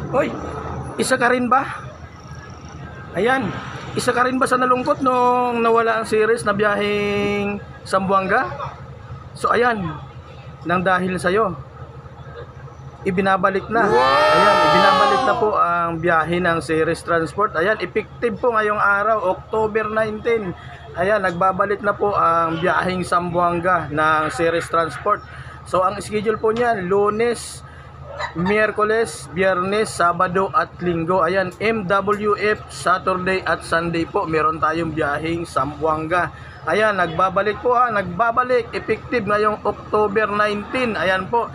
Hoy, isa ka rin ba? Ayan, isa ka rin ba sa nalungkot nung nawala ang series na biyaheng Zamboanga? So ayan, nang dahil sa'yo, ibinabalik na. Ayan, ibinabalik na po ang biyahe ng Ceres Transport. Ayan, effective po ngayong araw, October 19. Ayan, nagbabalik na po ang biyaheng Zamboanga ng Ceres Transport. So ang schedule po niyan, Lunes, Miyerkules, Biyernes, Sabado at Linggo. Ayan, MWF Saturday at Sunday po. Meron tayong biyaheng Zamboanga. Ayan, nagbabalik po nagbabalik. Effective ngayong October 19. Ayan po.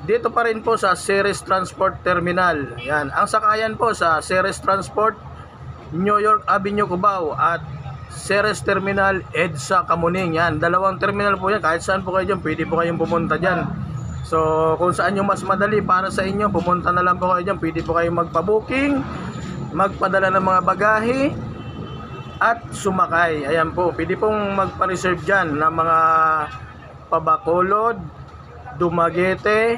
Dito pa rin po sa Ceres Transport Terminal. Ayan, ang sakayan po sa Ceres Transport, New York Avenue, Cubao at Ceres Terminal, EDSA, Kamuning. Yan, dalawang terminal po yan. Kahit saan po kayo dyan, pwede po kayong pumunta dyan. So, kung saan yung mas madali para sa inyo, pumunta na lang po kayo dyan. Pwede po kayong magpa-booking, magpadala ng mga bagahe, at sumakay. Ayan po, pwede pong magpa-reserve dyan ng mga Pabacolod, Dumaguete,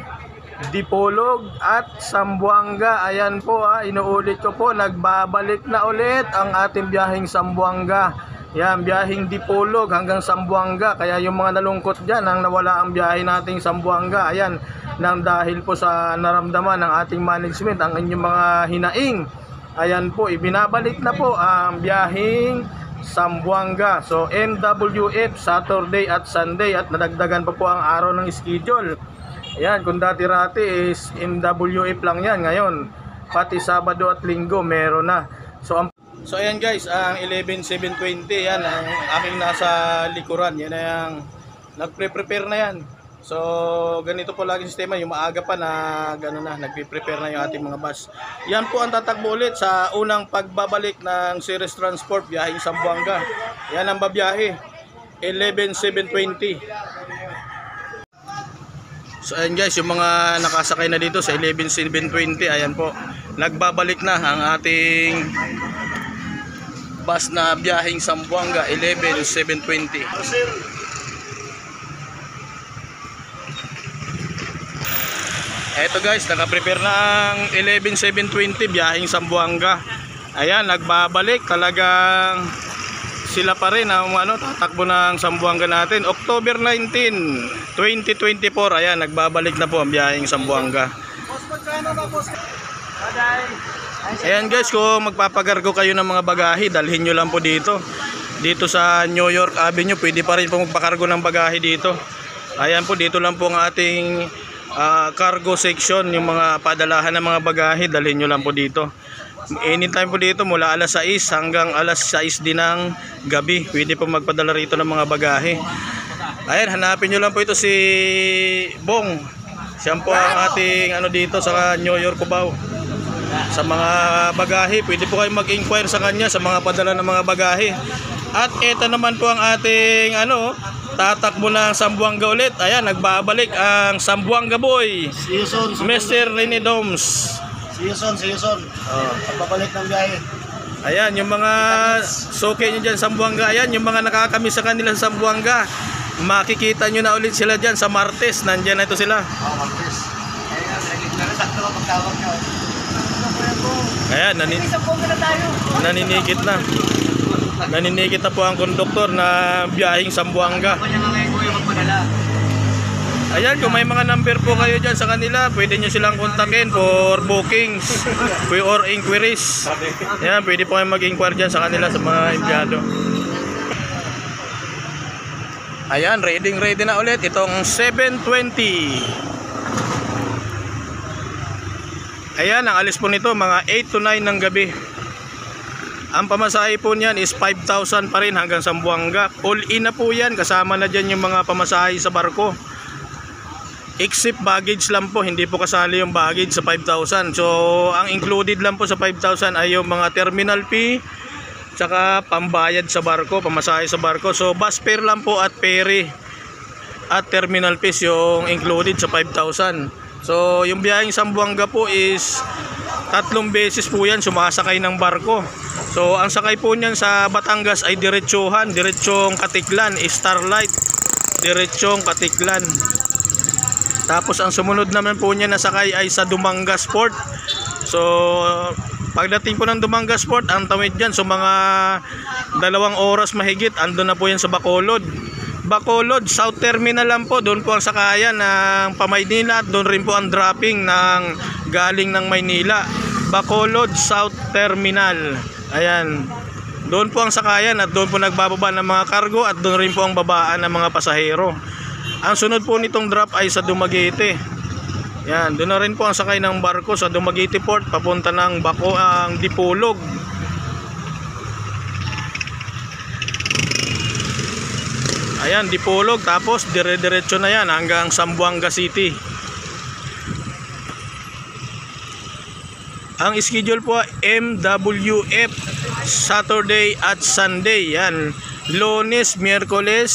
Dipolog at Zamboanga. Ayan po inuulit ko po, nagbabalik na ulit ang ating biyaheng Zamboanga. Yan, biyaheng Dipolog hanggang Zamboanga. Kaya yung mga nalungkot dyan, ang nawala ang biyahe nating Zamboanga, ayan, nang dahil po sa naramdaman ng ating management, ang inyong mga hinaing. Ayan po, ibinabalik na po ang biyaheng Zamboanga. So MWF Saturday at Sunday, at nadagdagan pa po ang araw ng schedule. Ayan, kung dati-rati is MWF lang yan, ngayon pati Sabado at Linggo meron na. So ayan guys, ang 11720, yan ang aking nasa likuran. Yan ang nagpre-prepare na yan. So ganito po lagi sistema, yung maaga pa na gano'n na, nagpe-prepare na yung ating mga bus. Yan po ang tatakbo ulit sa unang pagbabalik ng Ceres Transport biyaheng Zamboanga. Yan ang babiyahe, 11720. So ayan guys, yung mga nakasakay na dito sa 11720, ayan po, nagbabalik na ang ating bus na biyaheng Zamboanga 11720. Eto guys, naka-prepare na ang 11720 biyaheng Zamboanga. Ayan, nagbabalik, talagang sila pa rin ang tatakbo ng Zamboanga natin. October 19, 2024, ayan, nagbabalik na po ang biyaheng Zamboanga. Ayan guys, kung magpapagargo kayo ng mga bagahe, dalhin nyo lang po dito. Dito sa New York Avenue, pwede pa rin po magpakargo ng bagahe dito. Ayan po, dito lang po ang ating cargo section, yung mga padalahan ng mga bagahe, dalhin nyo lang po dito. Anytime po dito, mula alas 6 hanggang alas 6 din ng gabi, pwede po magpadala rito ng mga bagahe. Ayan, hanapin nyo lang po ito si Bong. Siya po ang ating dito sa New York, Cubao. Sa mga bagahe, pwede po kayo mag-inquire sa kanya sa mga padala ng mga bagahe. At ito naman po ang ating tatakbo ng Zamboanga ulit. Ayan, nagbabalik ang Zamboanga boy, Mr. Rene Doms. See you soon. Pagbabalik ng biyahe. Ayan, yung mga suki nyo dyan Zamboanga, ayan, yung mga nakakamiss sa kanila sa Zamboanga, makikita nyo na ulit sila dyan sa Martes. Nandyan na ito sila. Martes. Ayan, naninigit na. Naninigit na po ang konduktor na biyaheng Zamboanga. Ayan, kung may mga number po kayo dyan sa kanila, pwede nyo silang kontakin for bookings or inquiries. Ayan, pwede po kayo mag-inquire dyan sa kanila, sa mga empleyado. Ayan, ready na ulit itong 720. Ayan, ang alis po nito mga 8 to 9 ng gabi. Ang pamasahe po niyan is 5,000 pa rin hanggang Zamboanga. All in na po yan, kasama na dyan yung mga pamasahe sa barko. Except baggage lang po, hindi po kasali yung baggage sa 5,000. So ang included lang po sa 5,000 ay yung mga terminal fee, tsaka pambayad sa barko, pamasahe sa barko. So bus fare lang po at ferry at terminal fees yung included sa 5,000. So yung biyaheng Zamboanga po is 3 beses po yan sumasakay ng barko. So ang sakay po niyan sa Batangas ay diretsong Katiklan, Starlight, diretsong Katiklan. Tapos ang sumunod naman po niya na sakay ay sa Dumangas Port. So pagdating po ng Dumangas Port, ang tawid dyan, so mga 2 oras mahigit, andun na po yan sa Bacolod. Bacolod, South Terminal lang po, doon po ang sakayan ng pa-Maynila at doon rin po ang dropping ng galing ng Maynila. Bacolod, South Terminal. Ayan. Doon po ang sakayan at doon po nagbababa ng mga kargo at doon rin po ang babaan ng mga pasahero. Ang sunod po nitong drop ay sa Dumaguete. Yan, doon na rin po ang sakay ng barko sa Dumaguete Port papunta ng ang Dipolog. Ayan, Dipolog, tapos dire-diretso na yan hanggang Zamboanga City. Ang schedule po MWF Saturday at Sunday. Yan, Lunes, Miyerkules,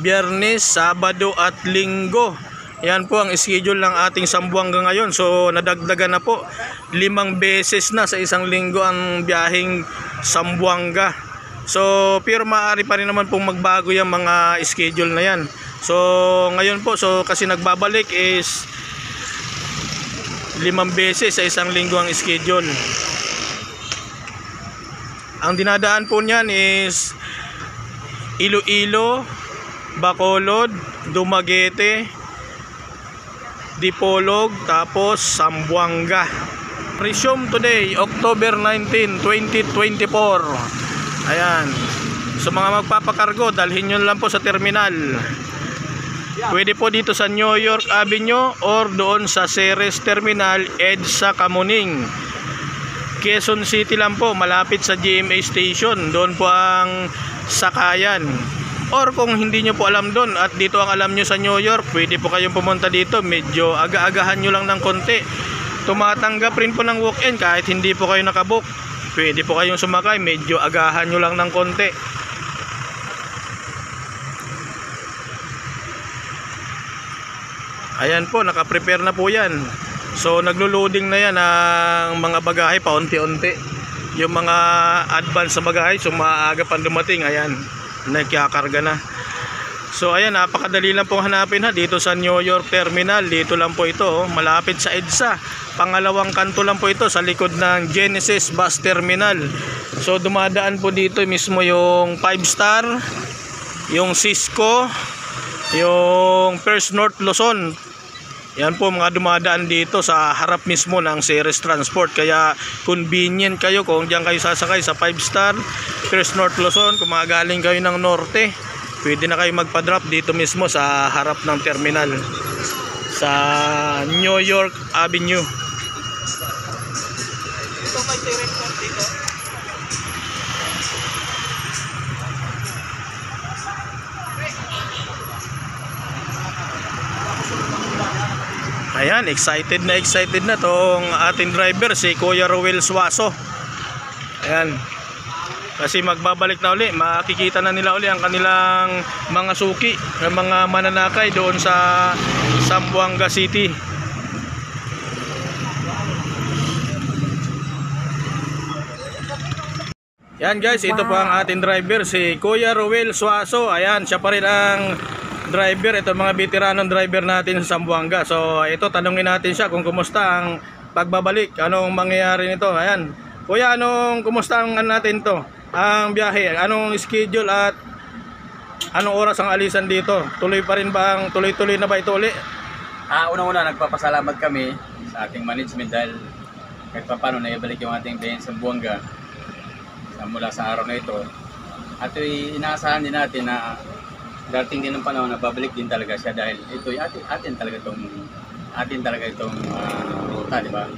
Biyernes, Sabado at Linggo. Yan po ang schedule ng ating Zamboanga ngayon. So nadagdagan na po 5 beses na sa isang linggo ang biyaheng Zamboanga. So pero maaari pa rin naman pong magbago yung mga schedule na yan. So ngayon po, so kasi nagbabalik is 5 beses sa isang linggo ang schedule. Ang dinadaan po niyan is Iloilo, Bacolod, Dumaguete, Dipolog, tapos Zamboanga. Resume today, October 19, 2024. Ayan. So mga magpapakargo, dalhin nyo lang po sa terminal. Pwede po dito sa New York Avenue or doon sa Ceres Terminal, EDSA Kamuning. Quezon City lang po, malapit sa GMA Station. Doon po ang sakayan. Or kung hindi nyo po alam doon at dito ang alam nyo sa New York, pwede po kayong pumunta dito. Medyo aga-agahan nyo lang ng konti. Tumatanggap rin po ng walk-in kahit hindi po kayo nakabook. Pwede po kayong sumakay, medyo agahan nyo lang ng konti. Ayan po, naka-prepare na po yan. So naglo-loading na yan ang mga bagahe paunti-unti. Yung mga advance sa bagahe, so maaga pang dumating. Ayan, nagkakarga na. So ayan, napakadali lang pong hanapin ha, dito sa New York Terminal. Dito lang po ito, malapit sa EDSA. Pangalawang kanto lang po ito sa likod ng Genesis Bus Terminal. So dumadaan po dito mismo yung 5-star, yung Cisco, yung First North Luzon. Yan po mga dumadaan dito sa harap mismo ng Ceres Transport. Kaya convenient kayo kung diyan kayo sasakay sa 5-star, First North Luzon. Kung mga galing kayo ng norte, pwede na kayo magpa-drop dito mismo sa harap ng terminal sa New York Avenue. Ito may direct dito. Ayan, excited na tong ating driver, si Kuya Roel Suaso. Ayan. Kasi magbabalik na uli, makikita na nila uli ang kanilang mga suki, ng mga mananakay doon sa Zamboanga City. Yan guys, ito po ang ating driver, si Kuya Roel Suaso. Ayan, siya pa rin ang driver, ito mga veteranong driver natin sa Zamboanga. So ito, tanungin natin siya kung kumusta ang pagbabalik, anong mangyayari nito. Ayan, Kuya, kumusta ang natin to, ang biyahe, anong schedule at anong oras ang alisan dito? Tuloy pa rin ba tuloy-tuloy na ba ito uli? Unang-una, nagpapasalamat kami sa ating management dahil kahit pa paano naibalik yung ating biyahe sa Zamboanga mula sa araw na ito. At inaasahan din natin na darating din ng panahon na babalik din talaga siya dahil ito atin talaga itong ruta, di ba?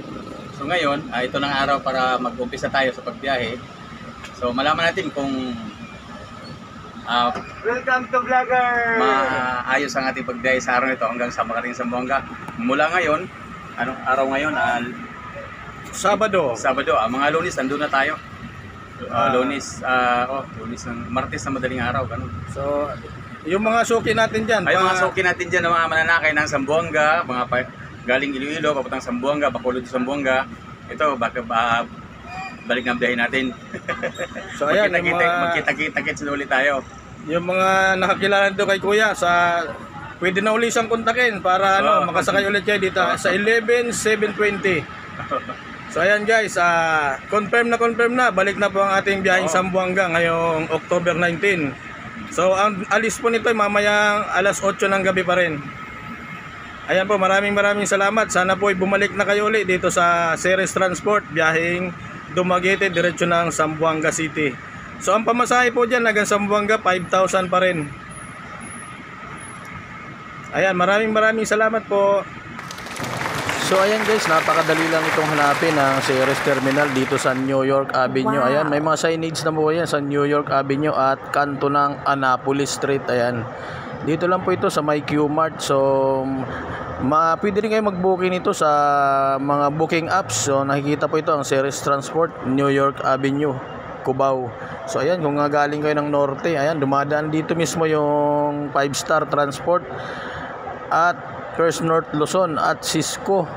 So ngayon, ito ng araw para mag-umpisa tayo sa pagbiyahe. So malaman natin kung Welcome to Vlogger! maayos ang ating pagbiyahe sa araw nito hanggang sa makarating sa Zamboanga. Mula ngayon, anong araw ngayon? Sabado, mga Lunes, nandun na tayo. Lunes, Martes na madaling araw, ganun. so yung mga suki natin dyan, Ay, mga suki natin dyan ng mga mananakay ng Zamboanga, galing Iloilo, papuntang Zamboanga, Bacolod, Zamboanga. Ito, balik ng biyahe natin. So ayan, magkita-kits na ulit tayo. yung mga nakakilala dito kay Kuya, pwede na uli siyang kontakin para makasakay ulit kayo dito sa 11720. So ayan guys, confirm na, balik na po ang ating biyaheng Zamboanga ngayong October 19. So ang alis po nito ay mamayang alas 8 ng gabi pa rin. Ayan po, maraming salamat. Sana po ay bumalik na kayo ulit dito sa Ceres Transport, biyaheng Dumaguete, diretso ng Zamboanga City. So ang pamasahe po dyan hanggang Zamboanga, 5,000 pa rin. Ayan, maraming salamat po. So ayan guys, napakadali lang itong hanapin ang Ceres Terminal dito sa New York Avenue. Ayan, may mga signage na po yan sa New York Avenue at kanto ng Annapolis Street. Ayan, dito lang po ito sa may Q-Mart. So pwede rin kayo mag-booking ito sa mga booking apps. So nakikita po ito ang Ceres Transport, New York Avenue, Cubao. So ayan, kung galing kayo ng norte, ayan, dumadaan dito mismo yung 5-star transport at First North Luzon at Cisco.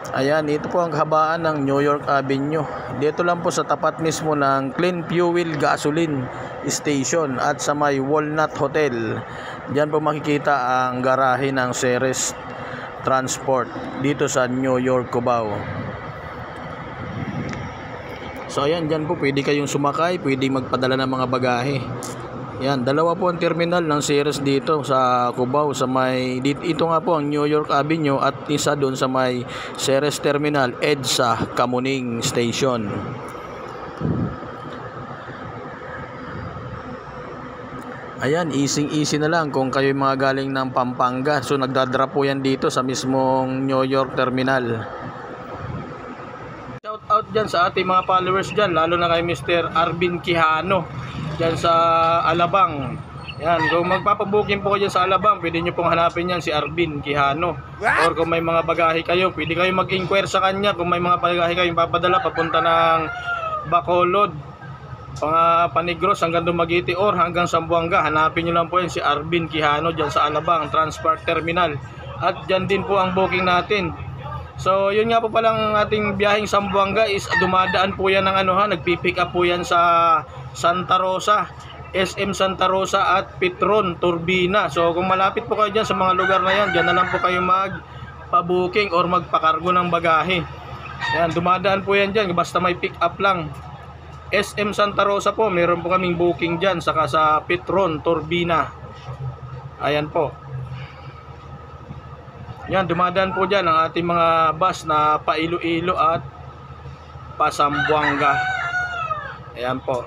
Ayan, ito po ang kahabaan ng New York Avenue. Dito lang po sa tapat mismo ng Clean Fuel Gasoline Station at sa may Walnut Hotel. Diyan po makikita ang garahe ng Ceres Transport dito sa New York, Cubao. So ayan, dyan po pwede kayong sumakay, pwede magpadala ng mga bagahe. Yan, dalawa po ang terminal ng Ceres dito sa Cubao, sa may ito nga po ang New York Avenue at isa doon sa may Ceres Terminal EDSA Kamuning Station. Ayan, easy na lang kung kayo mga galing ng Pampanga. So nagdadrop po yan dito sa mismong New York Terminal. Shout out dyan sa ating mga followers dyan, lalo na kay Mr. Arvin Quijano dyan sa Alabang. Yan, kung magpapabooking po kayo sa Alabang, pwede nyo pong hanapin yan si Arvin Quijano. Or kung may mga bagahe kayo, pwede kayo mag-inquire sa kanya kung may mga bagahe kayong papadala papunta ng Bacolod, Panigros hanggang Dumaguete or hanggang Zamboanga. Hanapin nyo lang po yan si Arvin Quijano dyan sa Alabang Transport Terminal. At dyan din po ang booking natin. So yun nga po palang ating biyaheng Zamboanga is dumadaan po yan ng nagpipick up po yan sa Santa Rosa, SM Santa Rosa at Petron, Turbina. So kung malapit po kayo dyan sa mga lugar na yan, dyan na lang po kayo magpa-booking or magpakargo ng bagahe. Yan, dumadaan po yan dyan, basta may pick up lang. SM Santa Rosa po, meron po kaming booking dyan, saka sa Petron, Turbina. Ayan po. Yan, dumadaan po dyan ang ating mga bus na pa Iloilo at pa Zamboanga. Ayan po.